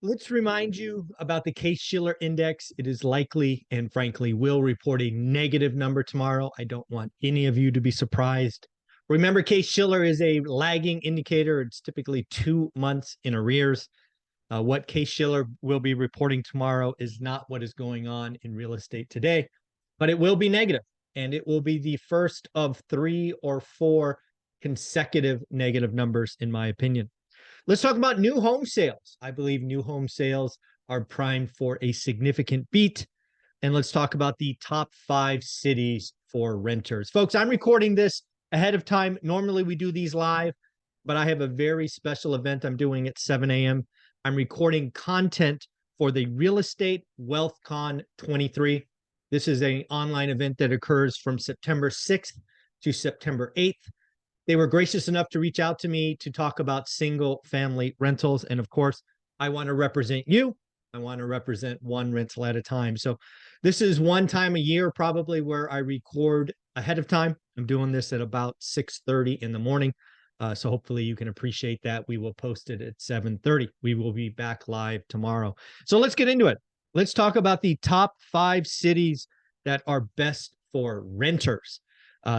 Let's remind you about the Case-Shiller index. It is likely and frankly will report a negative number tomorrow. I don't want any of you to be surprised. Remember, Case-Shiller is a lagging indicator. It's typically 2 months in arrears. What Case-Shiller will be reporting tomorrow is not what is going on in real estate today, but it will be negative, and it will be the first of 3 or 4 consecutive negative numbers, in my opinion. Let's talk about new home sales. I believe new home sales are primed for a significant beat. And let's talk about the top 5 cities for renters. Folks, I'm recording this ahead of time. Normally we do these live, but I have a very special event I'm doing at 7 a.m. I'm recording content for the Real Estate WealthCon 23. This is an online event that occurs from September 6th to September 8th. They were gracious enough to reach out to me to talk about single family rentals. And of course, I want to represent you. I want to represent one rental at a time. So this is one time a year probably where I record ahead of time. I'm doing this at about 6:30 in the morning. So hopefully you can appreciate that. We will post it at 7:30. We will be back live tomorrow. So let's get into it. Let's talk about the top 5 cities that are best for renters.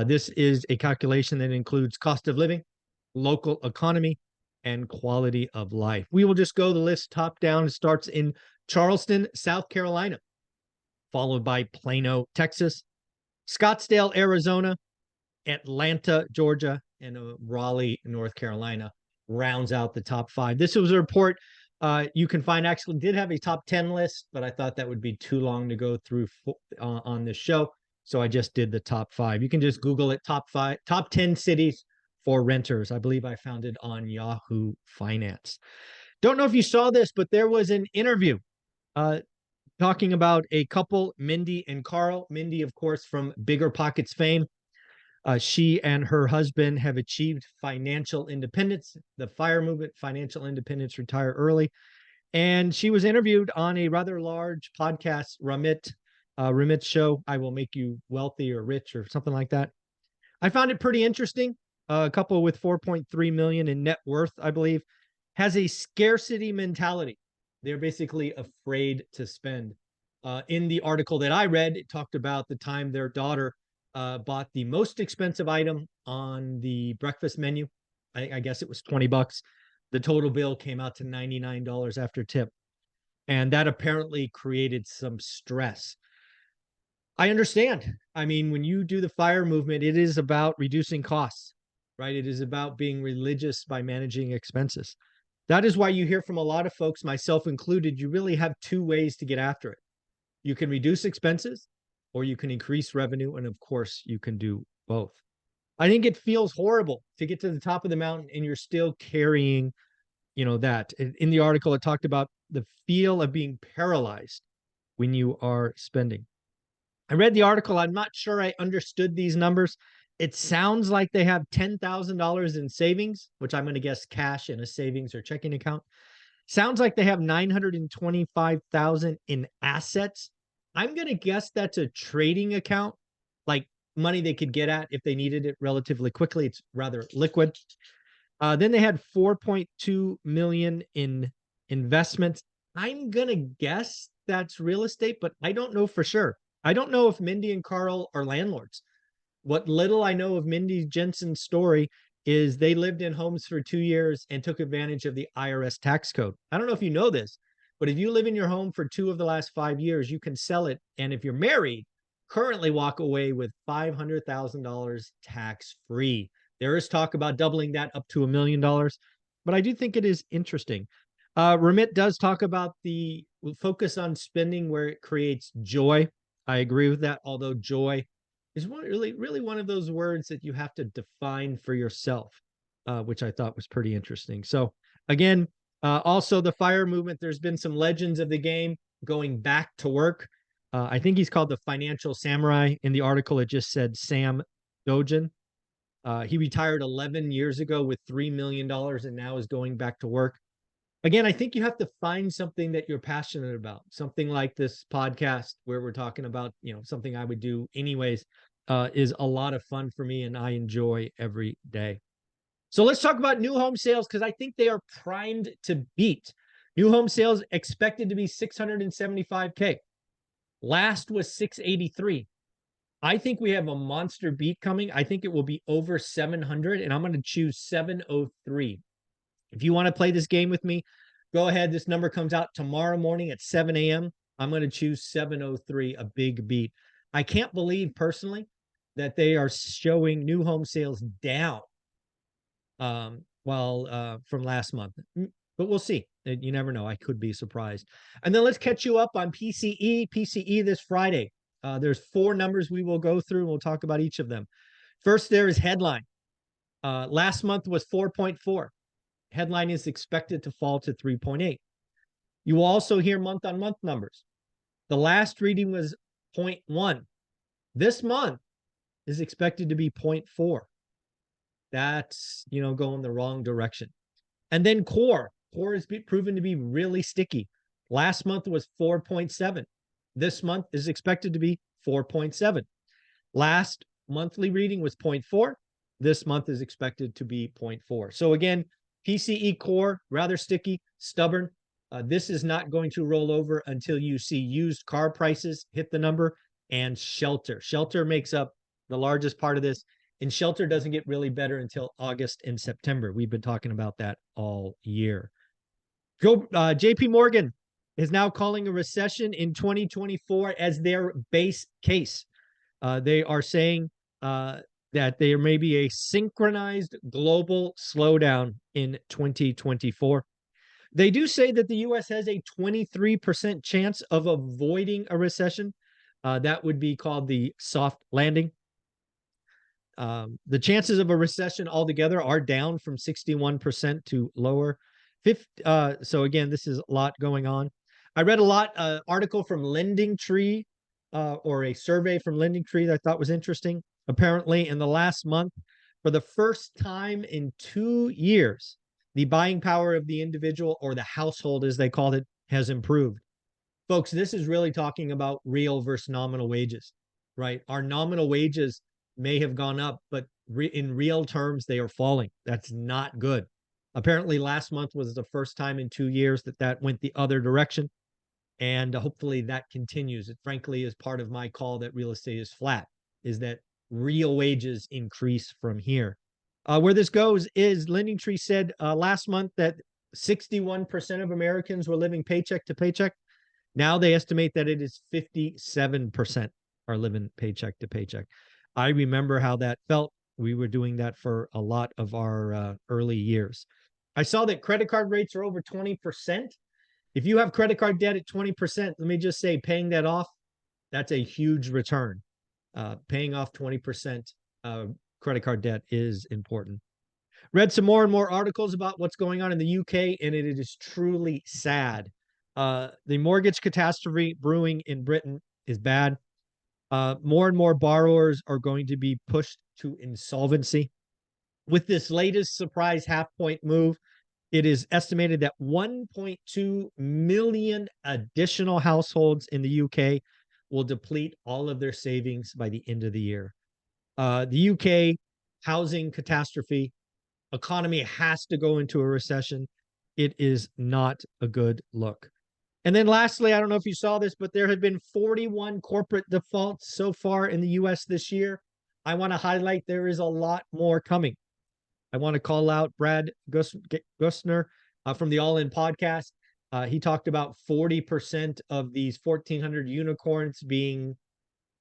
This is a calculation that includes cost of living, local economy, and quality of life. We will just go the list top down. It starts in Charleston, South Carolina, followed by Plano, Texas, Scottsdale, Arizona, Atlanta, Georgia, and Raleigh, North Carolina rounds out the top 5. This was a report you can find actually did have a top 10 list, but I thought that would be too long to go through on this show. So I just did the top 5. You can just Google it, top 10 cities for renters. I believe I found it on Yahoo Finance. Don't know if you saw this, but there was an interview talking about a couple, Mindy and Carl. Mindy, of course, from Bigger Pockets fame. She and her husband have achieved financial independence, the FIRE movement, financial independence, retire early. And she was interviewed on a rather large podcast, Ramit's show, I Will Make You Wealthy or Rich or something like that. I found it pretty interesting. A couple with 4.3 million in net worth, I believe, has a scarcity mentality. They're basically afraid to spend. In the article that I read, it talked about the time their daughter bought the most expensive item on the breakfast menu. I guess it was $20. The total bill came out to $99 after tip. And that apparently created some stress. I understand. I mean, when you do the FIRE movement, it is about reducing costs, right? It is about being religious by managing expenses. That is why you hear from a lot of folks, myself included, you really have 2 ways to get after it. You can reduce expenses or you can increase revenue. And of course, you can do both. I think it feels horrible to get to the top of the mountain and you're still carrying, that. In the article, it talked about the feel of being paralyzed when you are spending. I read the article. I'm not sure I understood these numbers. It sounds like they have $10,000 in savings, which I'm going to guess cash in a savings or checking account. Sounds like they have 925,000 in assets. I'm going to guess that's a trading account, like money they could get at if they needed it relatively quickly. It's rather liquid. Then they had 4.2 million in investments. I'm going to guess that's real estate, but I don't know for sure. I don't know if Mindy and Carl are landlords. What little I know of Mindy Jensen's story is they lived in homes for 2 years and took advantage of the IRS tax code. I don't know if you know this, but if you live in your home for 2 of the last 5 years, you can sell it. And if you're married, currently walk away with $500,000 tax-free. There is talk about doubling that up to $1 million, but I do think it is interesting. Ramit does talk about the focus on spending where it creates joy. I agree with that, although joy is really one of those words that you have to define for yourself, which I thought was pretty interesting. So again, also the FIRE movement, there's been some legends of the game going back to work. I think he's called the Financial Samurai. In the article, it just said Sam Dojan. He retired 11 years ago with $3 million and now is going back to work. Again, I think you have to find something that you're passionate about. Something like this podcast where we're talking about, something I would do anyways, is a lot of fun for me and I enjoy every day. So let's talk about new home sales because I think they are primed to beat. New home sales expected to be 675K. Last was 683. I think we have a monster beat coming. I think it will be over 700, and I'm going to choose 703. If you want to play this game with me, go ahead. This number comes out tomorrow morning at 7 a.m. I'm going to choose 703, a big beat. I can't believe personally that they are showing new home sales down from last month. But we'll see. You never know. I could be surprised. And then let's catch you up on PCE. PCE this Friday. There's 4 numbers we will go through, and we'll talk about each of them. First, there is headline. Last month was 4.4. Headline is expected to fall to 3.8. You will also hear month-on-month numbers. The last reading was 0.1. This month is expected to be 0.4. That's, going the wrong direction. And then core. Core has been proven to be really sticky. Last month was 4.7. This month is expected to be 4.7. Last monthly reading was 0.4. This month is expected to be 0.4. So again, PCE core, rather sticky, stubborn. This is not going to roll over until you see used car prices hit the number, and shelter. Shelter makes up the largest part of this, and shelter doesn't get really better until August and September. We've been talking about that all year. JP Morgan is now calling a recession in 2024 as their base case. They are saying that there may be a synchronized global slowdown in 2024. They do say that the U.S. has a 23% chance of avoiding a recession. That would be called the soft landing. The chances of a recession altogether are down from 61% to lower. So again, this is a lot going on. I read a lot article from LendingTree, or a survey from LendingTree that I thought was interesting. Apparently, in the last month, for the first time in 2 years, the buying power of the individual, or the household as they called it, has improved. Folks, this is really talking about real versus nominal wages, right? Our nominal wages may have gone up, but in real terms, they are falling. That's not good. Apparently, last month was the first time in 2 years that went the other direction. And hopefully that continues. It frankly is part of my call that real estate is flat, is that real wages increase from here. Where this goes is LendingTree said last month that 61% of Americans were living paycheck to paycheck. Now they estimate that it is 57% are living paycheck to paycheck. I remember how that felt. We were doing that for a lot of our early years. I saw that credit card rates are over 20%. If you have credit card debt at 20%, let me just say, paying that off, that's a huge return. Paying off 20% credit card debt is important. Read some more and more articles about what's going on in the UK, and it is truly sad. The mortgage catastrophe brewing in Britain is bad. More and more borrowers are going to be pushed to insolvency. With this latest surprise half-point move, it is estimated that 1.2 million additional households in the UK will deplete all of their savings by the end of the year. The UK housing catastrophe, economy has to go into a recession. It is not a good look. And then lastly, I don't know if you saw this, but there have been 41 corporate defaults so far in the US this year. I want to highlight there is a lot more coming. I want to call out Brad Gustner from the All In podcast. He talked about 40% of these 1,400 unicorns being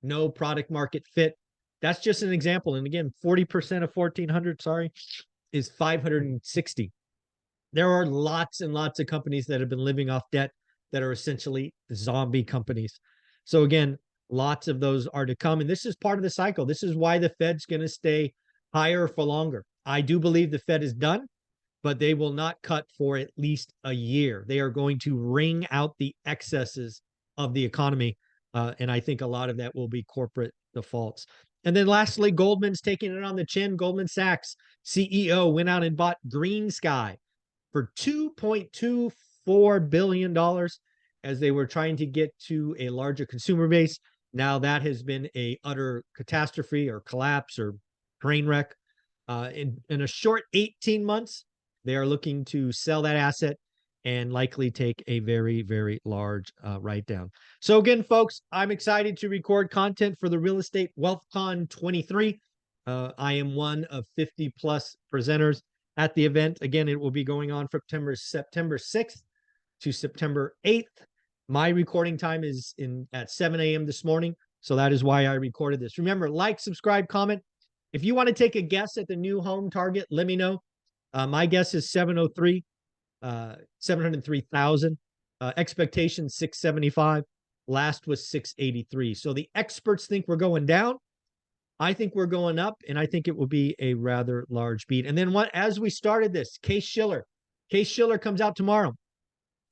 no product market fit. That's just an example. And again, 40% of 1,400, is 560. There are lots and lots of companies that have been living off debt that are essentially zombie companies. So again, lots of those are to come. And this is part of the cycle. This is why the Fed's going to stay higher for longer. I do believe the Fed is done, but they will not cut for at least a year. They are going to wring out the excesses of the economy. And I think a lot of that will be corporate defaults. And then lastly, Goldman's taking it on the chin. Goldman Sachs CEO went out and bought Green Sky for $2.24 billion as they were trying to get to a larger consumer base. Now that has been a utter catastrophe or collapse or train wreck. In a short 18 months, they are looking to sell that asset and likely take a very, very large write down. So again, folks, I'm excited to record content for the Real Estate WealthCon 23. I am one of 50 plus presenters at the event. Again, it will be going on from September 6th to September 8th. My recording time is at 7 a.m. this morning. So that is why I recorded this. Remember, like, subscribe, comment. If you want to take a guess at the new home target, let me know. My guess is 703. 703,000. Expectation 675. Last was 683. So the experts think we're going down. I think we're going up, and I think it will be a rather large beat. And then as we started this, Case Shiller comes out tomorrow.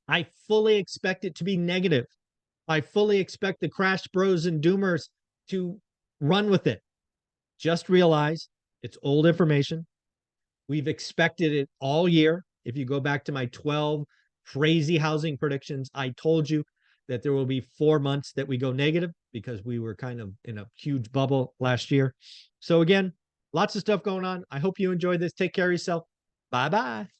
I fully expect it to be negative. I fully expect the crash bros and doomers to run with it. Just realize it's old information. We've expected it all year. If you go back to my 12 crazy housing predictions, I told you that there will be 4 months that we go negative because we were kind of in a huge bubble last year. So again, lots of stuff going on. I hope you enjoyed this. Take care of yourself. Bye-bye.